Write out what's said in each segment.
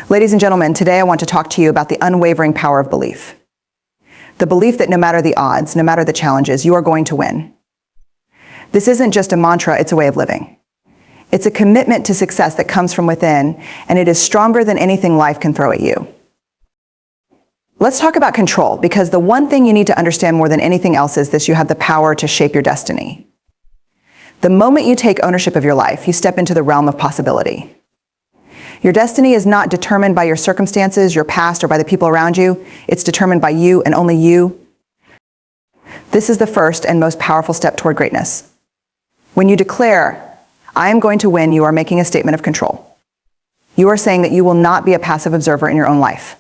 Ladies and gentlemen, today I want to talk to you about the unwavering power of belief. The belief that no matter the odds, no matter the challenges, you are going to win. This isn't just a mantra, it's a way of living. It's a commitment to success that comes from within, and it is stronger than anything life can throw at you. Let's talk about control, because the one thing you need to understand more than anything else is this: you have the power to shape your destiny. The moment you take ownership of your life, you step into the realm of possibility. Your destiny is not determined by your circumstances, your past, or by the people around you. It's determined by you and only you. This is the first and most powerful step toward greatness. When you declare, "I am going to win," you are making a statement of control. You are saying that you will not be a passive observer in your own life.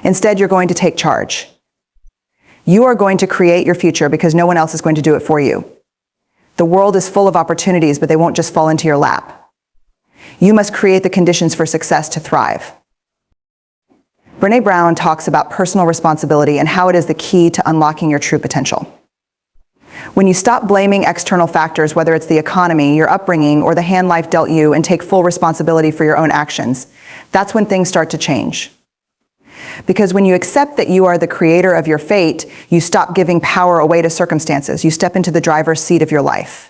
Instead, you're going to take charge. You are going to create your future because no one else is going to do it for you. The world is full of opportunities, but they won't just fall into your lap. You must create the conditions for success to thrive. Brene talks about personal responsibility and how it is the key to unlocking your true potential. When you stop blaming external factors, whether it's the economy, your upbringing, or the hand life dealt you, and take full responsibility for your own actions, that's when things start to change. Because when you accept that you are the creator of your fate, you stop giving power away to circumstances. You step into the driver's seat of your life.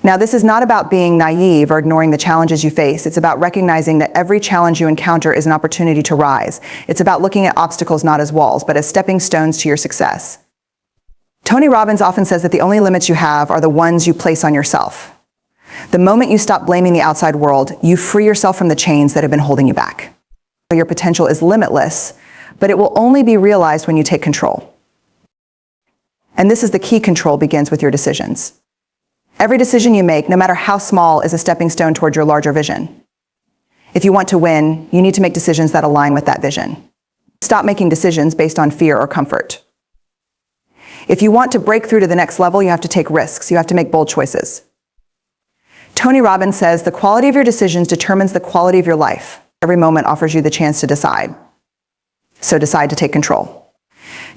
Now, this is not about being naive or ignoring the challenges you face. It's about recognizing that every challenge you encounter is an opportunity to rise. It's about looking at obstacles not as walls, but as stepping stones to your success. Tony Robbins often says that the only limits you have are the ones you place on yourself. The moment you stop blaming the outside world, you free yourself from the chains that have been holding you back. Your potential is limitless, but it will only be realized when you take control. And this is the key: control begins with your decisions. Every decision you make, no matter how small, is a stepping stone toward your larger vision. If you want to win, you need to make decisions that align with that vision. Stop making decisions based on fear or comfort. If you want to break through to the next level, you have to take risks. You have to make bold choices. Tony Robbins says the quality of your decisions determines the quality of your life. Every moment offers you the chance to decide. So decide to take control.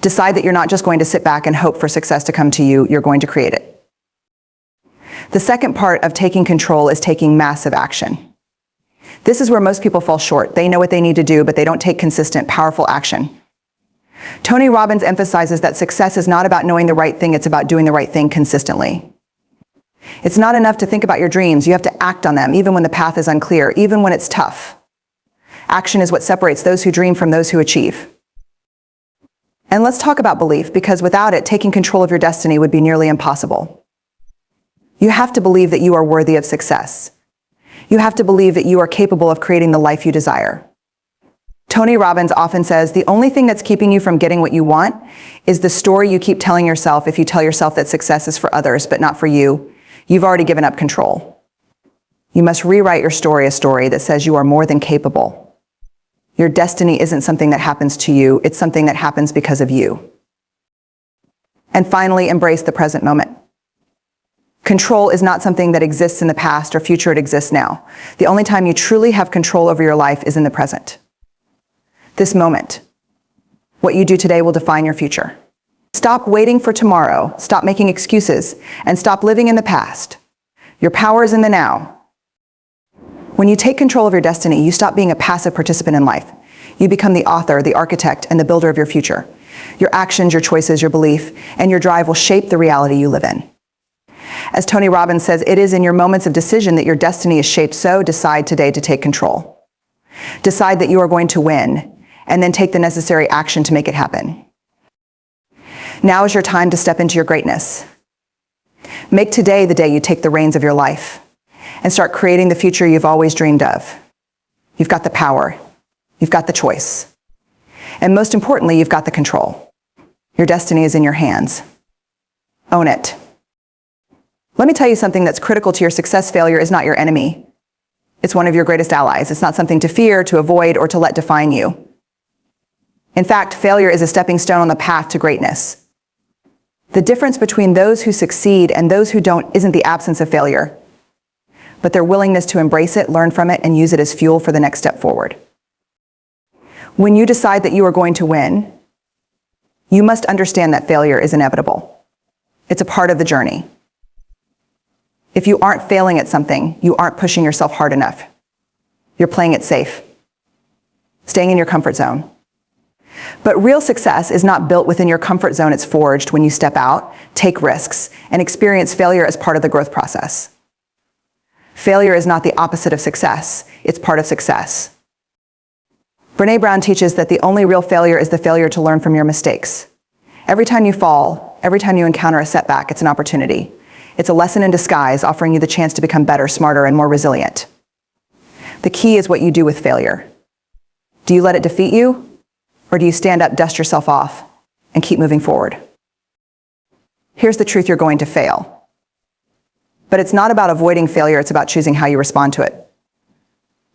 Decide that you're not just going to sit back and hope for success to come to you, you're going to create it. The second part of taking control is taking massive action. This is where most people fall short. They know what they need to do, but they don't take consistent, powerful action. Tony Robbins emphasizes that success is not about knowing the right thing, it's about doing the right thing consistently. It's not enough to think about your dreams. You have to act on them, even when the path is unclear, even when it's tough. Action is what separates those who dream from those who achieve. And let's talk about belief, because without it, taking control of your destiny would be nearly impossible. You have to believe that you are worthy of success. You have to believe that you are capable of creating the life you desire. Tony Robbins often says the only thing that's keeping you from getting what you want is the story you keep telling yourself. If you tell yourself that success is for others but not for you, you've already given up control. You must rewrite your story, a story that says you are more than capable. Your destiny isn't something that happens to you, it's something that happens because of you. And finally, embrace the present moment. Control is not something that exists in the past or future, it exists now. The only time you truly have control over your life is in the present. This moment. What you do today will define your future. Stop waiting for tomorrow, stop making excuses, and stop living in the past. Your power is in the now. When you take control of your destiny, you stop being a passive participant in life. You become the author, the architect, and the builder of your future. Your actions, your choices, your belief, and your drive will shape the reality you live in. As Tony Robbins says, it is in your moments of decision that your destiny is shaped, so decide today to take control. Decide that you are going to win, and then take the necessary action to make it happen. Now is your time to step into your greatness. Make today the day you take the reins of your life and start creating the future you've always dreamed of. You've got the power. You've got the choice. And most importantly, you've got the control. Your destiny is in your hands. Own it. Let me tell you something that's critical to your success. Failure is not your enemy. It's one of your greatest allies. It's not something to fear, to avoid, or to let define you. In fact, failure is a stepping stone on the path to greatness. The difference between those who succeed and those who don't isn't the absence of failure, but their willingness to embrace it, learn from it, and use it as fuel for the next step forward. When you decide that you are going to win, you must understand that failure is inevitable. It's a part of the journey. If you aren't failing at something, you aren't pushing yourself hard enough. You're playing it safe, staying in your comfort zone. But real success is not built within your comfort zone. It's forged when you step out, take risks, and experience failure as part of the growth process. Failure is not the opposite of success. It's part of success. Brene Brown teaches that the only real failure is the failure to learn from your mistakes. Every time you fall, every time you encounter a setback, it's an opportunity. It's a lesson in disguise, offering you the chance to become better, smarter, and more resilient. The key is what you do with failure. Do you let it defeat you? Or do you stand up, dust yourself off, and keep moving forward? Here's the truth: you're going to fail. But it's not about avoiding failure, it's about choosing how you respond to it.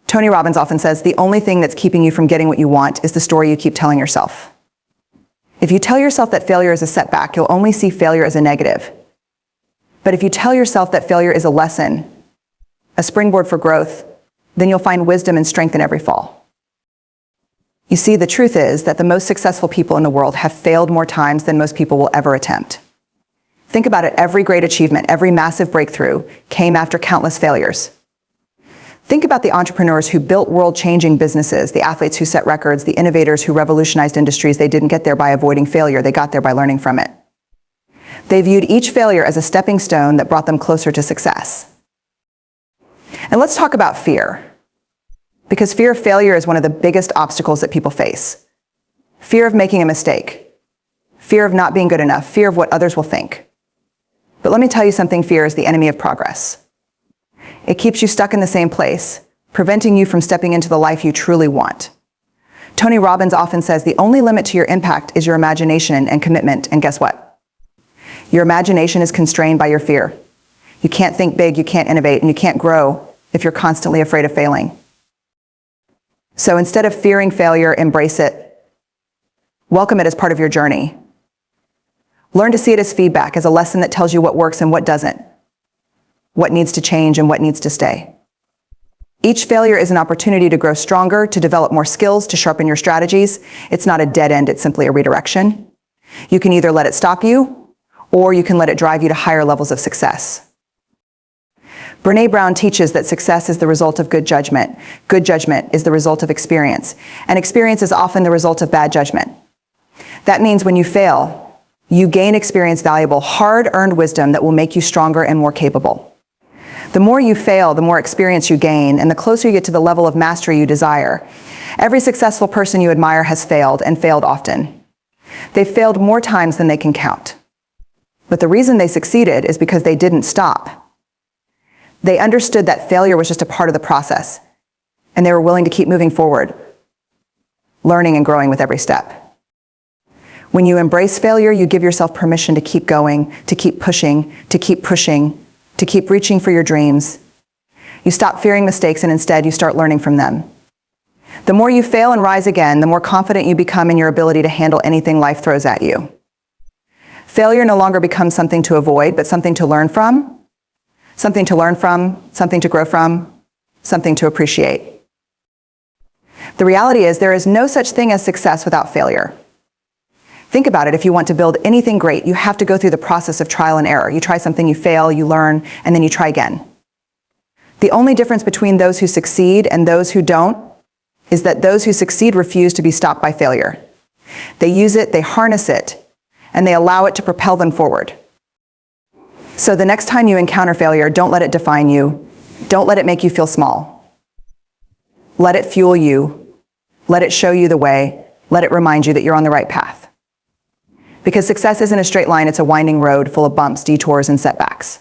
Tony Robbins often says the only thing that's keeping you from getting what you want is the story you keep telling yourself. If you tell yourself that failure is a setback, you'll only see failure as a negative. But if you tell yourself that failure is a lesson, a springboard for growth, then you'll find wisdom and strength in every fall. You see, the truth is that the most successful people in the world have failed more times than most people will ever attempt. Think about it: every great achievement, every massive breakthrough came after countless failures. Think about the entrepreneurs who built world-changing businesses, the athletes who set records, the innovators who revolutionized industries. They didn't get there by avoiding failure, they got there by learning from it. They viewed each failure as a stepping stone that brought them closer to success. And let's talk about fear. Because fear of failure is one of the biggest obstacles that people face. Fear of making a mistake. Fear of not being good enough. Fear of what others will think. But let me tell you something: fear is the enemy of progress. It keeps you stuck in the same place, preventing you from stepping into the life you truly want. Tony Robbins often says the only limit to your impact is your imagination and commitment. And guess what? Your imagination is constrained by your fear. You can't think big, you can't innovate, and you can't grow if you're constantly afraid of failing. So instead of fearing failure, embrace it. Welcome it as part of your journey. Learn to see it as feedback, as a lesson that tells you what works and what doesn't, what needs to change and what needs to stay. Each failure is an opportunity to grow stronger, to develop more skills, to sharpen your strategies. It's not a dead end, it's simply a redirection. You can either let it stop you, or you can let it drive you to higher levels of success. Brene Brown teaches that success is the result of good judgment. Good judgment is the result of experience, and experience is often the result of bad judgment. That means when you fail, you gain experience, valuable, hard-earned wisdom that will make you stronger and more capable. The more you fail, the more experience you gain, and the closer you get to the level of mastery you desire. Every successful person you admire has failed, and failed often. They've failed more times than they can count. But the reason they succeeded is because they didn't stop. They understood that failure was just a part of the process, and they were willing to keep moving forward, learning and growing with every step. When you embrace failure, you give yourself permission to keep going, to keep pushing, to keep pushing, to keep reaching for your dreams. You stop fearing mistakes, and instead you start learning from them. The more you fail and rise again, the more confident you become in your ability to handle anything life throws at you. Failure no longer becomes something to avoid, but something to learn from. Something to learn from, something to grow from, something to appreciate. The reality is there is no such thing as success without failure. Think about it: if you want to build anything great, you have to go through the process of trial and error. You try something, you fail, you learn, and then you try again. The only difference between those who succeed and those who don't is that those who succeed refuse to be stopped by failure. They use it, they harness it, and they allow it to propel them forward. So the next time you encounter failure, don't let it define you. Don't let it make you feel small. Let it fuel you. Let it show you the way. Let it remind you that you're on the right path. Because success isn't a straight line, it's a winding road full of bumps, detours, and setbacks.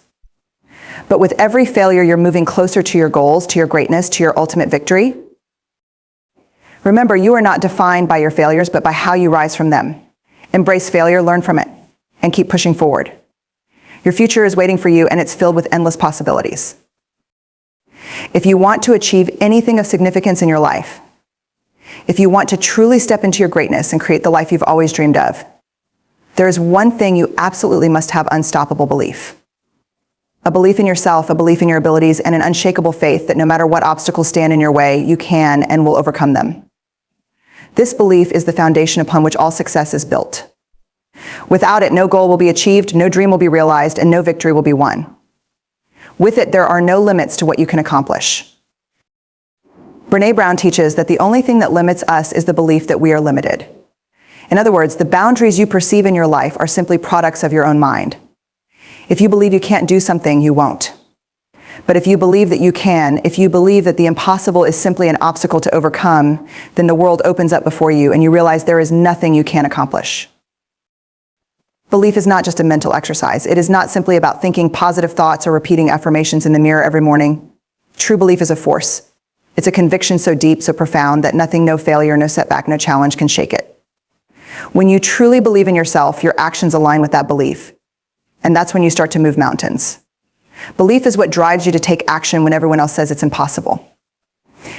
But with every failure, you're moving closer to your goals, to your greatness, to your ultimate victory. Remember, you are not defined by your failures, but by how you rise from them. Embrace failure, learn from it, and keep pushing forward. Your future is waiting for you, and it's filled with endless possibilities. If you want to achieve anything of significance in your life, if you want to truly step into your greatness and create the life you've always dreamed of, there is one thing you absolutely must have: unstoppable belief. A belief in yourself, a belief in your abilities, and an unshakable faith that no matter what obstacles stand in your way, you can and will overcome them. This belief is the foundation upon which all success is built. Without it, no goal will be achieved, no dream will be realized, and no victory will be won. With it, there are no limits to what you can accomplish. Brene Brown teaches that the only thing that limits us is the belief that we are limited. In other words, the boundaries you perceive in your life are simply products of your own mind. If you believe you can't do something, you won't. But if you believe that you can, if you believe that the impossible is simply an obstacle to overcome, then the world opens up before you and you realize there is nothing you can't accomplish. Belief is not just a mental exercise. It is not simply about thinking positive thoughts or repeating affirmations in the mirror every morning. True belief is a force. It's a conviction so deep, so profound that nothing, no failure, no setback, no challenge can shake it. When you truly believe in yourself, your actions align with that belief. And that's when you start to move mountains. Belief is what drives you to take action when everyone else says it's impossible.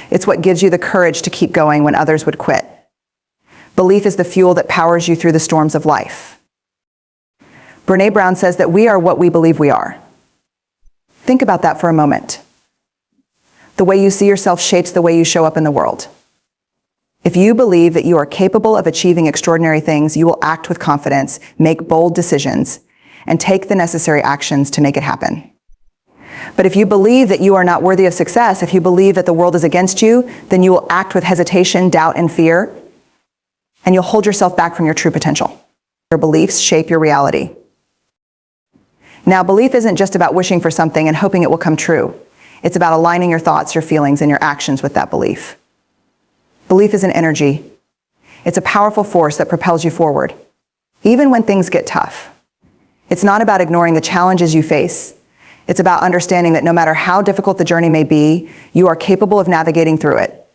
It's what gives you the courage to keep going when others would quit. Belief is the fuel that powers you through the storms of life. Brene Brown says that we are what we believe we are. Think about that for a moment. The way you see yourself shapes the way you show up in the world. If you believe that you are capable of achieving extraordinary things, you will act with confidence, make bold decisions, and take the necessary actions to make it happen. But if you believe that you are not worthy of success, if you believe that the world is against you, then you will act with hesitation, doubt, and fear, and you'll hold yourself back from your true potential. Your beliefs shape your reality. Now, belief isn't just about wishing for something and hoping it will come true. It's about aligning your thoughts, your feelings, and your actions with that belief. Belief is an energy. It's a powerful force that propels you forward, even when things get tough. It's not about ignoring the challenges you face. It's about understanding that no matter how difficult the journey may be, you are capable of navigating through it.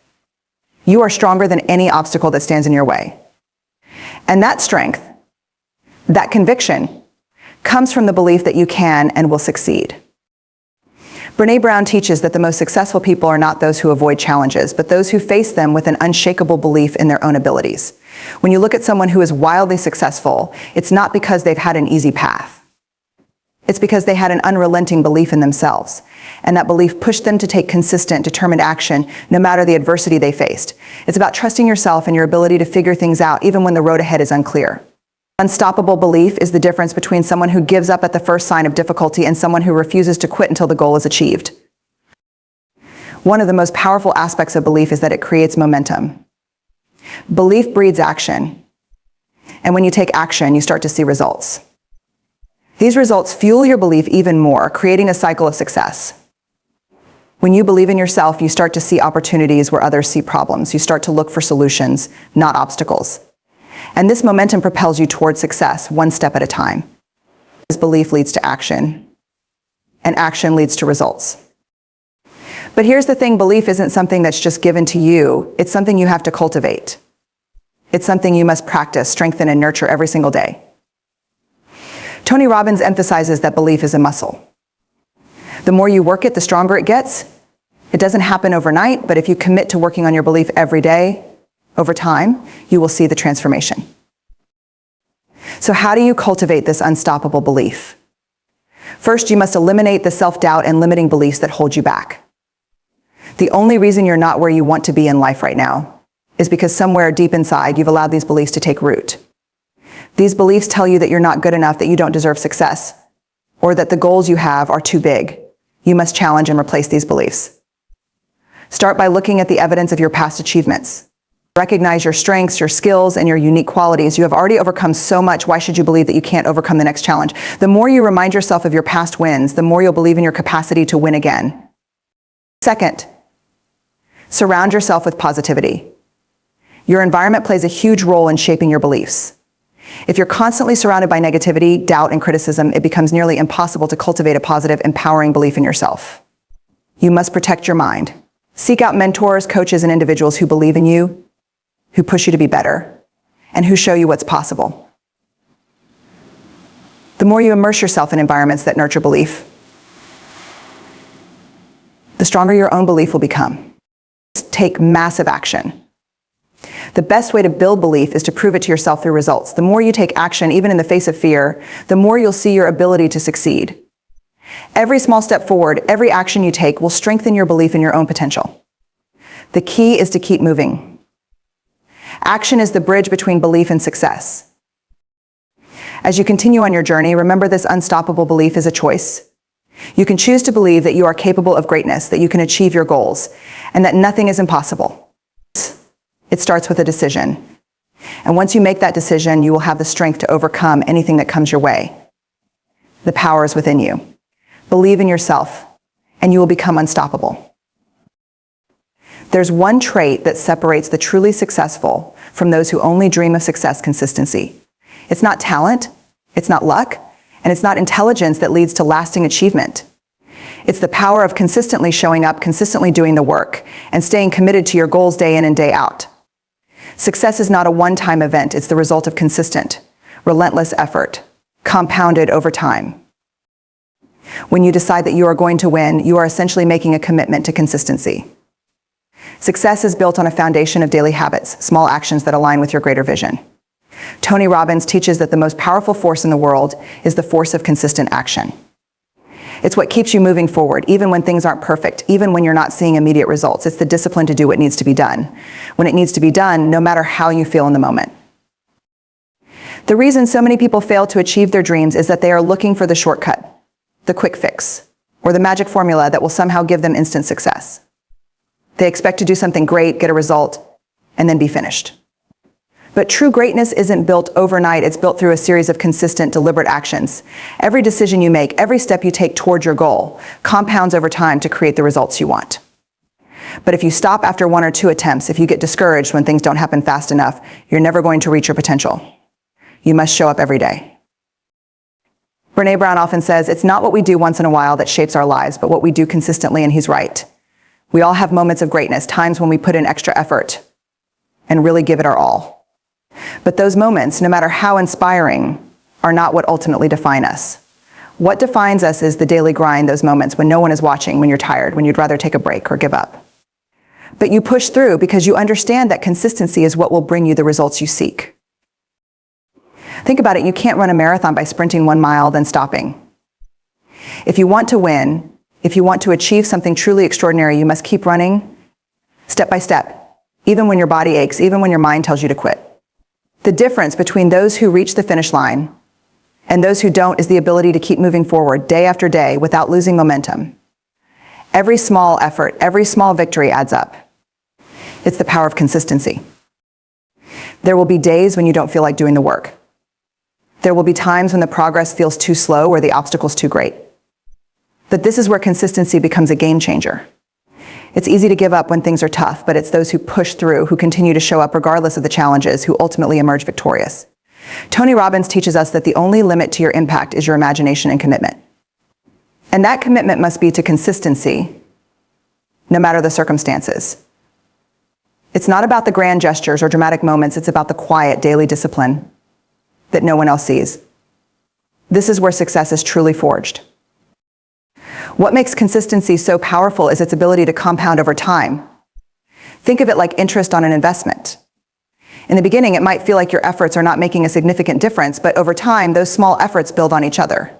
You are stronger than any obstacle that stands in your way. And that strength, that conviction, comes from the belief that you can and will succeed. Brene Brown teaches that the most successful people are not those who avoid challenges, but those who face them with an unshakable belief in their own abilities. When you look at someone who is wildly successful, it's not because they've had an easy path. It's because they had an unrelenting belief in themselves, and that belief pushed them to take consistent, determined action no matter the adversity they faced. It's about trusting yourself and your ability to figure things out even when the road ahead is unclear. Unstoppable belief is the difference between someone who gives up at the first sign of difficulty and someone who refuses to quit until the goal is achieved. One of the most powerful aspects of belief is that it creates momentum. Belief breeds action, and when you take action, you start to see results. These results fuel your belief even more, creating a cycle of success. When you believe in yourself, you start to see opportunities where others see problems. You start to look for solutions, not obstacles. And this momentum propels you towards success, one step at a time. This belief leads to action, and action leads to results. But here's the thing, belief isn't something that's just given to you. It's something you have to cultivate. It's something you must practice, strengthen, and nurture every single day. Tony Robbins emphasizes that belief is a muscle. The more you work it, the stronger it gets. It doesn't happen overnight, but if you commit to working on your belief every day, over time, you will see the transformation. So how do you cultivate this unstoppable belief? First, you must eliminate the self-doubt and limiting beliefs that hold you back. The only reason you're not where you want to be in life right now is because somewhere deep inside, you've allowed these beliefs to take root. These beliefs tell you that you're not good enough, that you don't deserve success, or that the goals you have are too big. You must challenge and replace these beliefs. Start by looking at the evidence of your past achievements. Recognize your strengths, your skills, and your unique qualities. You have already overcome so much. Why should you believe that you can't overcome the next challenge? The more you remind yourself of your past wins, the more you'll believe in your capacity to win again. Second, surround yourself with positivity. Your environment plays a huge role in shaping your beliefs. If you're constantly surrounded by negativity, doubt, and criticism, it becomes nearly impossible to cultivate a positive, empowering belief in yourself. You must protect your mind. Seek out mentors, coaches, and individuals who believe in you, who push you to be better, and who show you what's possible. The more you immerse yourself in environments that nurture belief, the stronger your own belief will become. Take massive action. The best way to build belief is to prove it to yourself through results. The more you take action, even in the face of fear, the more you'll see your ability to succeed. Every small step forward, every action you take will strengthen your belief in your own potential. The key is to keep moving. Action is the bridge between belief and success. As you continue on your journey, remember this unstoppable belief is a choice. You can choose to believe that you are capable of greatness, that you can achieve your goals, and that nothing is impossible. It starts with a decision. And once you make that decision, you will have the strength to overcome anything that comes your way. The power is within you. Believe in yourself, and you will become unstoppable. There's one trait that separates the truly successful from those who only dream of success: consistency. It's not talent, it's not luck, and it's not intelligence that leads to lasting achievement. It's the power of consistently showing up, consistently doing the work, and staying committed to your goals day in and day out. Success is not a one-time event, it's the result of consistent, relentless effort, compounded over time. When you decide that you are going to win, you are essentially making a commitment to consistency. Success is built on a foundation of daily habits, small actions that align with your greater vision. Tony Robbins teaches that the most powerful force in the world is the force of consistent action. It's what keeps you moving forward, even when things aren't perfect, even when you're not seeing immediate results. It's the discipline to do what needs to be done, when it needs to be done, no matter how you feel in the moment. The reason so many people fail to achieve their dreams is that they are looking for the shortcut, the quick fix, or the magic formula that will somehow give them instant success. They expect to do something great, get a result, and then be finished. But true greatness isn't built overnight, it's built through a series of consistent, deliberate actions. Every decision you make, every step you take toward your goal, compounds over time to create the results you want. But if you stop after 1 or 2 attempts, if you get discouraged when things don't happen fast enough, you're never going to reach your potential. You must show up every day. Brene often says, it's not what we do once in a while that shapes our lives, but what we do consistently, and he's right. We all have moments of greatness, times when we put in extra effort and really give it our all. But those moments, no matter how inspiring, are not what ultimately define us. What defines us is the daily grind, those moments when no one is watching, when you're tired, when you'd rather take a break or give up. But you push through because you understand that consistency is what will bring you the results you seek. Think about it, you can't run a marathon by sprinting 1 mile, then stopping. If you want to win, if you want to achieve something truly extraordinary, you must keep running step by step, even when your body aches, even when your mind tells you to quit. The difference between those who reach the finish line and those who don't is the ability to keep moving forward day after day without losing momentum. Every small effort, every small victory adds up. It's the power of consistency. There will be days when you don't feel like doing the work. There will be times when the progress feels too slow or the obstacle's too great. But this is where consistency becomes a game changer. It's easy to give up when things are tough, but it's those who push through, who continue to show up regardless of the challenges, who ultimately emerge victorious. Tony Robbins teaches us that the only limit to your impact is your imagination and commitment. And that commitment must be to consistency, no matter the circumstances. It's not about the grand gestures or dramatic moments, it's about the quiet, daily discipline that no one else sees. This is where success is truly forged. What makes consistency so powerful is its ability to compound over time. Think of it like interest on an investment. In the beginning, it might feel like your efforts are not making a significant difference, but over time, those small efforts build on each other.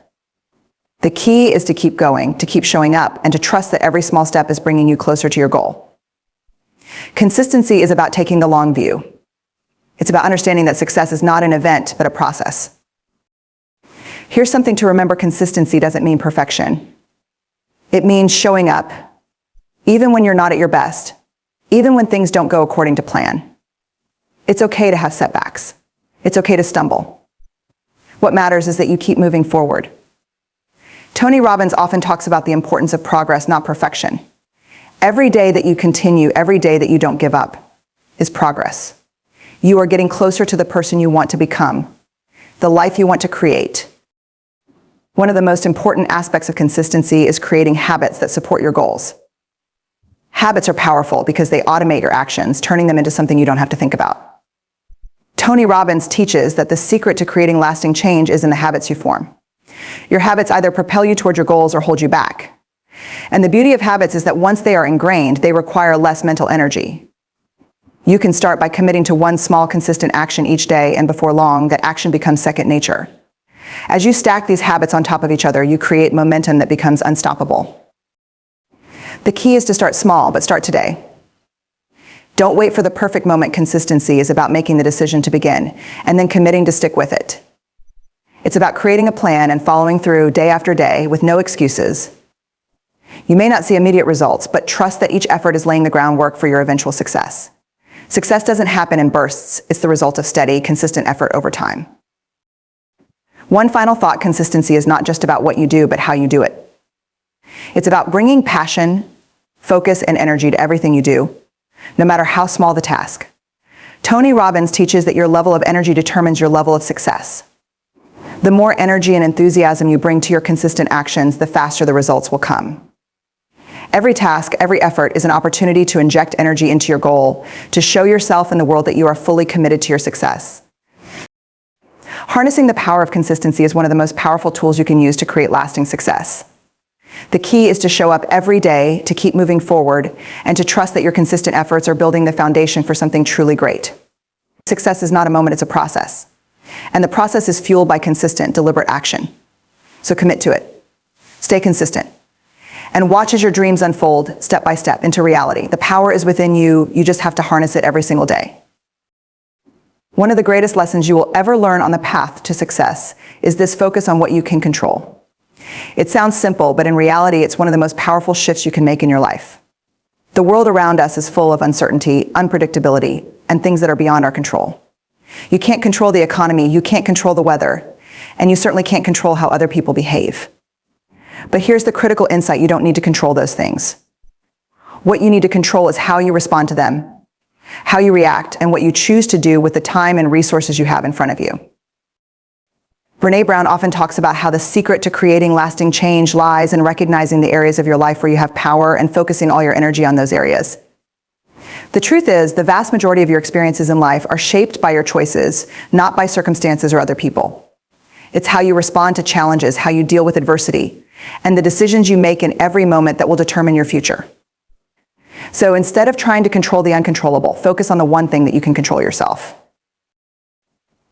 The key is to keep going, to keep showing up, and to trust that every small step is bringing you closer to your goal. Consistency is about taking the long view. It's about understanding that success is not an event, but a process. Here's something to remember: consistency doesn't mean perfection. It means showing up, even when you're not at your best, even when things don't go according to plan. It's okay to have setbacks. It's okay to stumble. What matters is that you keep moving forward. Tony Robbins often talks about the importance of progress, not perfection. Every day that you continue, every day that you don't give up, is progress. You are getting closer to the person you want to become, the life you want to create. One of the most important aspects of consistency is creating habits that support your goals. Habits are powerful because they automate your actions, turning them into something you don't have to think about. Tony Robbins teaches that the secret to creating lasting change is in the habits you form. Your habits either propel you toward your goals or hold you back. And the beauty of habits is that once they are ingrained, they require less mental energy. You can start by committing to one small, consistent action each day, and before long, that action becomes second nature. As you stack these habits on top of each other, you create momentum that becomes unstoppable. The key is to start small, but start today. Don't wait for the perfect moment. Consistency is about making the decision to begin and then committing to stick with it. It's about creating a plan and following through day after day with no excuses. You may not see immediate results, but trust that each effort is laying the groundwork for your eventual success. Success doesn't happen in bursts. It's the result of steady, consistent effort over time. One final thought: consistency is not just about what you do, but how you do it. It's about bringing passion, focus, and energy to everything you do, no matter how small the task. Tony Robbins teaches that your level of energy determines your level of success. The more energy and enthusiasm you bring to your consistent actions, the faster the results will come. Every task, every effort is an opportunity to inject energy into your goal, to show yourself and the world that you are fully committed to your success. Harnessing the power of consistency is one of the most powerful tools you can use to create lasting success. The key is to show up every day, to keep moving forward, and to trust that your consistent efforts are building the foundation for something truly great. Success is not a moment, it's a process. And the process is fueled by consistent, deliberate action. So commit to it. Stay consistent. And watch as your dreams unfold step by step into reality. The power is within you. You just have to harness it every single day. One of the greatest lessons you will ever learn on the path to success is this focus on what you can control. It sounds simple, but in reality, it's one of the most powerful shifts you can make in your life. The world around us is full of uncertainty, unpredictability, and things that are beyond our control. You can't control the economy, you can't control the weather, and you certainly can't control how other people behave. But here's the critical insight: you don't need to control those things. What you need to control is how you respond to them, how you react, and what you choose to do with the time and resources you have in front of you. Brene often talks about how the secret to creating lasting change lies in recognizing the areas of your life where you have power and focusing all your energy on those areas. The truth is, the vast majority of your experiences in life are shaped by your choices, not by circumstances or other people. It's how you respond to challenges, how you deal with adversity, and the decisions you make in every moment that will determine your future. So instead of trying to control the uncontrollable, focus on the one thing that you can control yourself.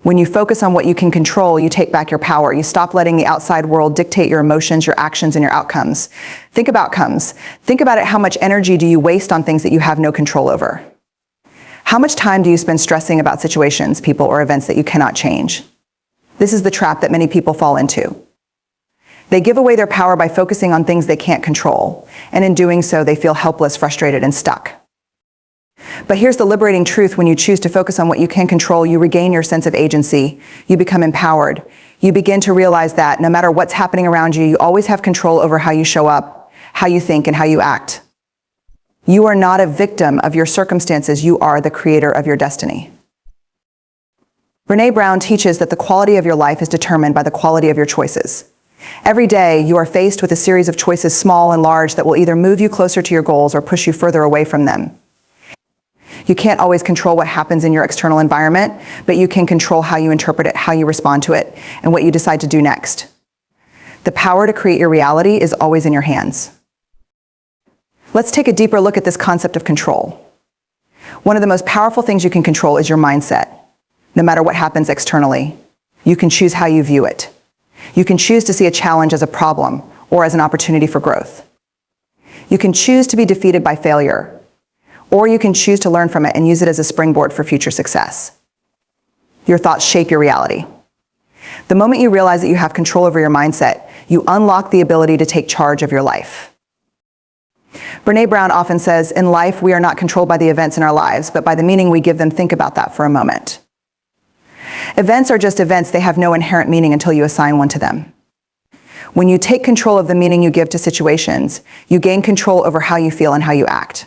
When you focus on what you can control, you take back your power. You stop letting the outside world dictate your emotions, your actions, and your outcomes. Think about outcomes. Think about it: how much energy do you waste on things that you have no control over? How much time do you spend stressing about situations, people, or events that you cannot change? This is the trap that many people fall into. They give away their power by focusing on things they can't control, and in doing so, they feel helpless, frustrated, and stuck. But here's the liberating truth: when you choose to focus on what you can control, you regain your sense of agency, you become empowered. You begin to realize that no matter what's happening around you, you always have control over how you show up, how you think, and how you act. You are not a victim of your circumstances, you are the creator of your destiny. Brene teaches that the quality of your life is determined by the quality of your choices. Every day, you are faced with a series of choices, small and large, that will either move you closer to your goals or push you further away from them. You can't always control what happens in your external environment, but you can control how you interpret it, how you respond to it, and what you decide to do next. The power to create your reality is always in your hands. Let's take a deeper look at this concept of control. One of the most powerful things you can control is your mindset. No matter what happens externally, you can choose how you view it. You can choose to see a challenge as a problem or as an opportunity for growth. You can choose to be defeated by failure, or you can choose to learn from it and use it as a springboard for future success. Your thoughts shape your reality. The moment you realize that you have control over your mindset, you unlock the ability to take charge of your life. Brene often says, in life, we are not controlled by the events in our lives, but by the meaning we give them. Think about that for a moment. Events are just events. They have no inherent meaning until you assign one to them. When you take control of the meaning you give to situations, you gain control over how you feel and how you act.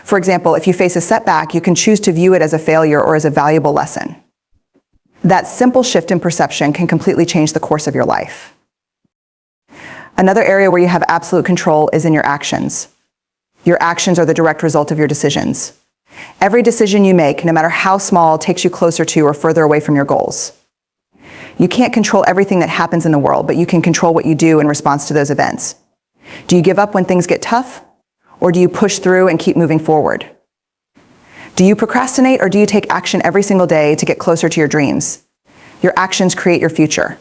For example, if you face a setback, you can choose to view it as a failure or as a valuable lesson. That simple shift in perception can completely change the course of your life. Another area where you have absolute control is in your actions. Your actions are the direct result of your decisions. Every decision you make, no matter how small, takes you closer to or further away from your goals. You can't control everything that happens in the world, but you can control what you do in response to those events. Do you give up when things get tough? Or do you push through and keep moving forward? Do you procrastinate, or do you take action every single day to get closer to your dreams? Your actions create your future.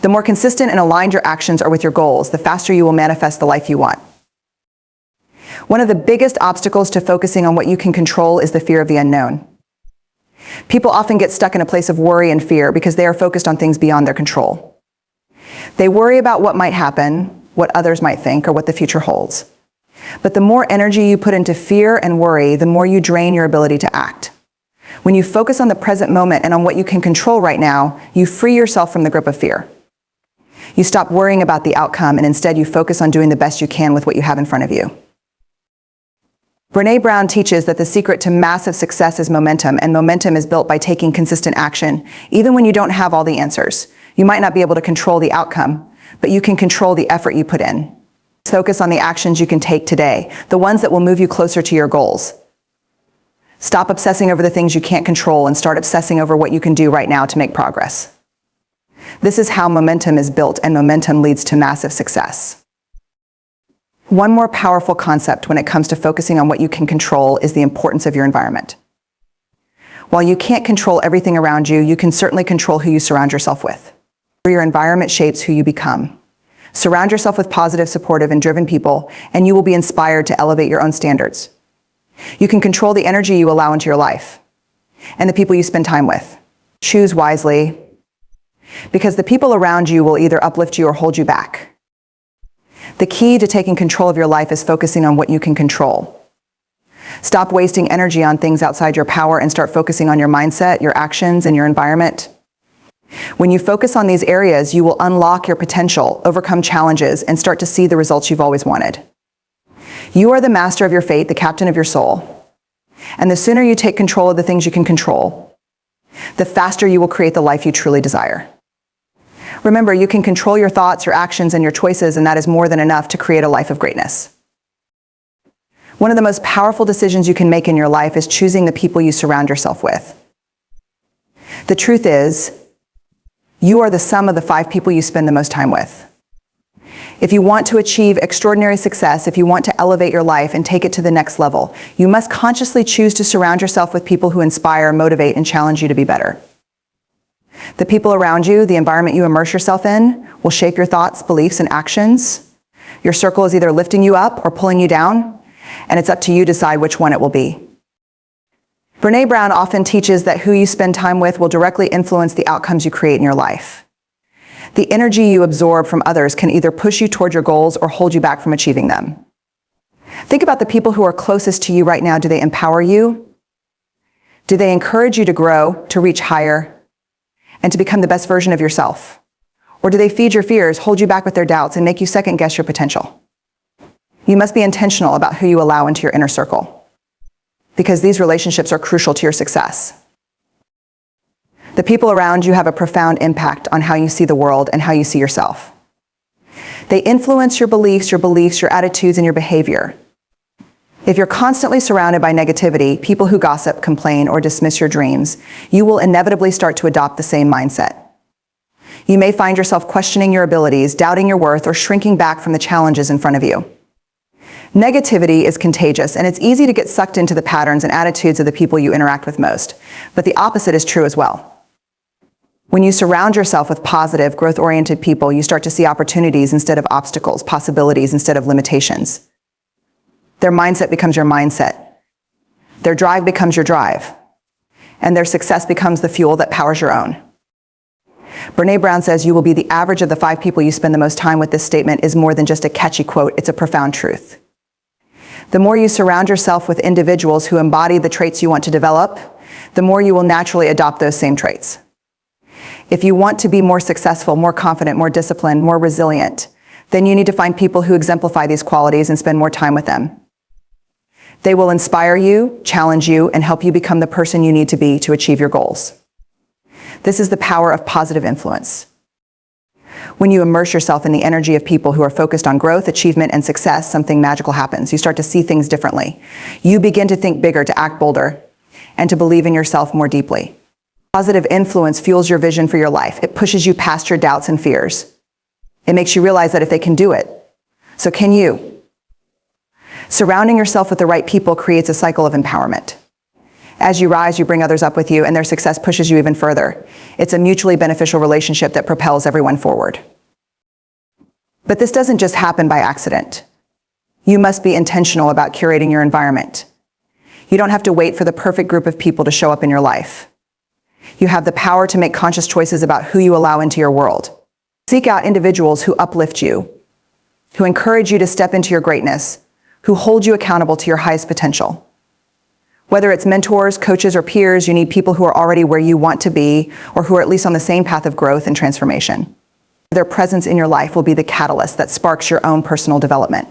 The more consistent and aligned your actions are with your goals, the faster you will manifest the life you want. One of the biggest obstacles to focusing on what you can control is the fear of the unknown. People often get stuck in a place of worry and fear because they are focused on things beyond their control. They worry about what might happen, what others might think, or what the future holds. But the more energy you put into fear and worry, the more you drain your ability to act. When you focus on the present moment and on what you can control right now, you free yourself from the grip of fear. You stop worrying about the outcome, and instead you focus on doing the best you can with what you have in front of you. Brene Brown teaches that the secret to massive success is momentum, and momentum is built by taking consistent action, even when you don't have all the answers. You might not be able to control the outcome, but you can control the effort you put in. Focus on the actions you can take today, the ones that will move you closer to your goals. Stop obsessing over the things you can't control and start obsessing over what you can do right now to make progress. This is how momentum is built, and momentum leads to massive success. One more powerful concept when it comes to focusing on what you can control is the importance of your environment. While you can't control everything around you, you can certainly control who you surround yourself with. Your environment shapes who you become. Surround yourself with positive, supportive, and driven people, and you will be inspired to elevate your own standards. You can control the energy you allow into your life and the people you spend time with. Choose wisely, because the people around you will either uplift you or hold you back. The key to taking control of your life is focusing on what you can control. Stop wasting energy on things outside your power and start focusing on your mindset, your actions, and your environment. When you focus on these areas, you will unlock your potential, overcome challenges, and start to see the results you've always wanted. You are the master of your fate, the captain of your soul. And the sooner you take control of the things you can control, the faster you will create the life you truly desire. Remember, you can control your thoughts, your actions, and your choices, and that is more than enough to create a life of greatness. One of the most powerful decisions you can make in your life is choosing the people you surround yourself with. The truth is, you are the sum of the 5 people you spend the most time with. If you want to achieve extraordinary success, if you want to elevate your life and take it to the next level, you must consciously choose to surround yourself with people who inspire, motivate, and challenge you to be better. The people around you, the environment you immerse yourself in, will shape your thoughts, beliefs, and actions. Your circle is either lifting you up or pulling you down, and it's up to you to decide which one it will be. Brene Brown often teaches that who you spend time with will directly influence the outcomes you create in your life. The energy you absorb from others can either push you toward your goals or hold you back from achieving them. Think about the people who are closest to you right now. Do they empower you? Do they encourage you to grow, to reach higher, and to become the best version of yourself? Or do they feed your fears, hold you back with their doubts, and make you second-guess your potential? You must be intentional about who you allow into your inner circle, because these relationships are crucial to your success. The people around you have a profound impact on how you see the world and how you see yourself. They influence your beliefs, your attitudes, and your behavior. If you're constantly surrounded by negativity, people who gossip, complain, or dismiss your dreams, you will inevitably start to adopt the same mindset. You may find yourself questioning your abilities, doubting your worth, or shrinking back from the challenges in front of you. Negativity is contagious, and it's easy to get sucked into the patterns and attitudes of the people you interact with most. But the opposite is true as well. When you surround yourself with positive, growth-oriented people, you start to see opportunities instead of obstacles, possibilities instead of limitations. Their mindset becomes your mindset. Their drive becomes your drive. And their success becomes the fuel that powers your own. Brene Brown says you will be the average of the 5 people you spend the most time with. This statement is more than just a catchy quote, it's a profound truth. The more you surround yourself with individuals who embody the traits you want to develop, the more you will naturally adopt those same traits. If you want to be more successful, more confident, more disciplined, more resilient, then you need to find people who exemplify these qualities and spend more time with them. They will inspire you, challenge you, and help you become the person you need to be to achieve your goals. This is the power of positive influence. When you immerse yourself in the energy of people who are focused on growth, achievement, and success, something magical happens. You start to see things differently. You begin to think bigger, to act bolder, and to believe in yourself more deeply. Positive influence fuels your vision for your life. It pushes you past your doubts and fears. It makes you realize that if they can do it, so can you. Surrounding yourself with the right people creates a cycle of empowerment. As you rise, you bring others up with you, and their success pushes you even further. It's a mutually beneficial relationship that propels everyone forward. But this doesn't just happen by accident. You must be intentional about curating your environment. You don't have to wait for the perfect group of people to show up in your life. You have the power to make conscious choices about who you allow into your world. Seek out individuals who uplift you, who encourage you to step into your greatness, who hold you accountable to your highest potential. Whether it's mentors, coaches, or peers, you need people who are already where you want to be, or who are at least on the same path of growth and transformation. Their presence in your life will be the catalyst that sparks your own personal development.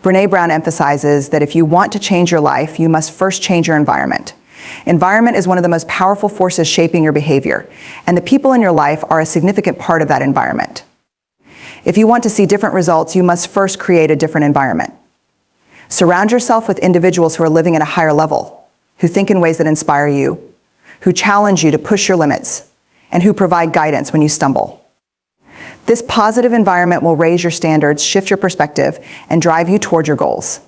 Brene Brown emphasizes that if you want to change your life, you must first change your environment. Environment is one of the most powerful forces shaping your behavior, and the people in your life are a significant part of that environment. If you want to see different results, you must first create a different environment. Surround yourself with individuals who are living at a higher level, who think in ways that inspire you, who challenge you to push your limits, and who provide guidance when you stumble. This positive environment will raise your standards, shift your perspective, and drive you toward your goals.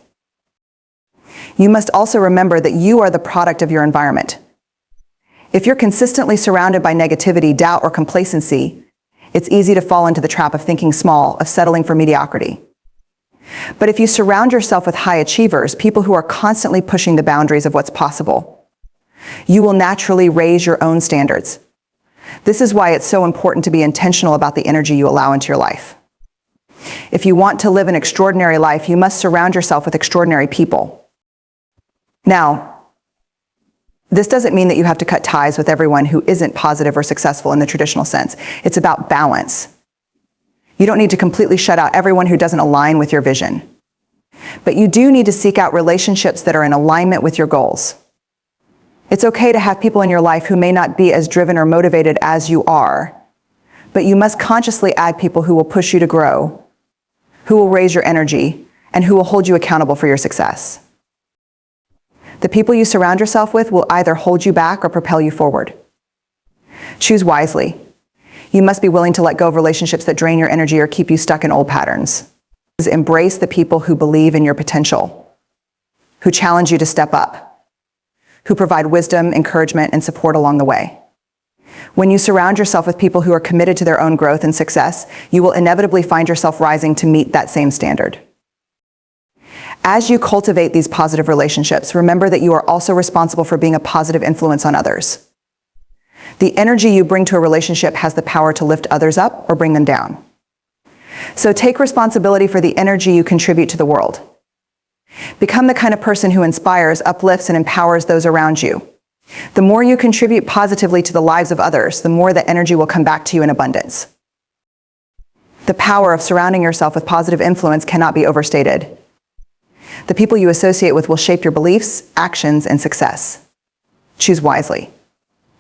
You must also remember that you are the product of your environment. If you're consistently surrounded by negativity, doubt, or complacency, it's easy to fall into the trap of thinking small, of settling for mediocrity. But if you surround yourself with high achievers, people who are constantly pushing the boundaries of what's possible, you will naturally raise your own standards. This is why it's so important to be intentional about the energy you allow into your life. If you want to live an extraordinary life, you must surround yourself with extraordinary people. Now, this doesn't mean that you have to cut ties with everyone who isn't positive or successful in the traditional sense. It's about balance. You don't need to completely shut out everyone who doesn't align with your vision. But you do need to seek out relationships that are in alignment with your goals. It's okay to have people in your life who may not be as driven or motivated as you are, but you must consciously add people who will push you to grow, who will raise your energy, and who will hold you accountable for your success. The people you surround yourself with will either hold you back or propel you forward. Choose wisely. You must be willing to let go of relationships that drain your energy or keep you stuck in old patterns. Embrace the people who believe in your potential, who challenge you to step up, who provide wisdom, encouragement, and support along the way. When you surround yourself with people who are committed to their own growth and success, you will inevitably find yourself rising to meet that same standard. As you cultivate these positive relationships, remember that you are also responsible for being a positive influence on others. The energy you bring to a relationship has the power to lift others up or bring them down. So take responsibility for the energy you contribute to the world. Become the kind of person who inspires, uplifts, and empowers those around you. The more you contribute positively to the lives of others, the more that energy will come back to you in abundance. The power of surrounding yourself with positive influence cannot be overstated. The people you associate with will shape your beliefs, actions, and success. Choose wisely.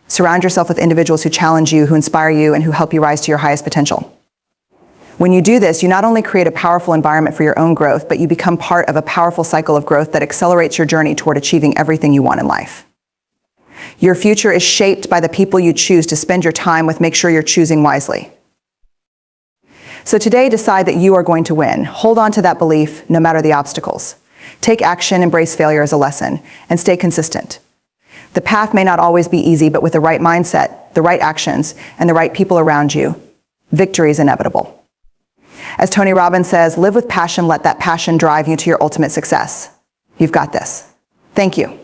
Surround yourself with individuals who challenge you, who inspire you, and who help you rise to your highest potential. When you do this, you not only create a powerful environment for your own growth, but you become part of a powerful cycle of growth that accelerates your journey toward achieving everything you want in life. Your future is shaped by the people you choose to spend your time with. Make sure you're choosing wisely. So today, decide that you are going to win. Hold on to that belief, no matter the obstacles. Take action, embrace failure as a lesson, and stay consistent. The path may not always be easy, but with the right mindset, the right actions, and the right people around you, victory is inevitable. As Tony Robbins says, live with passion, let that passion drive you to your ultimate success. You've got this. Thank you.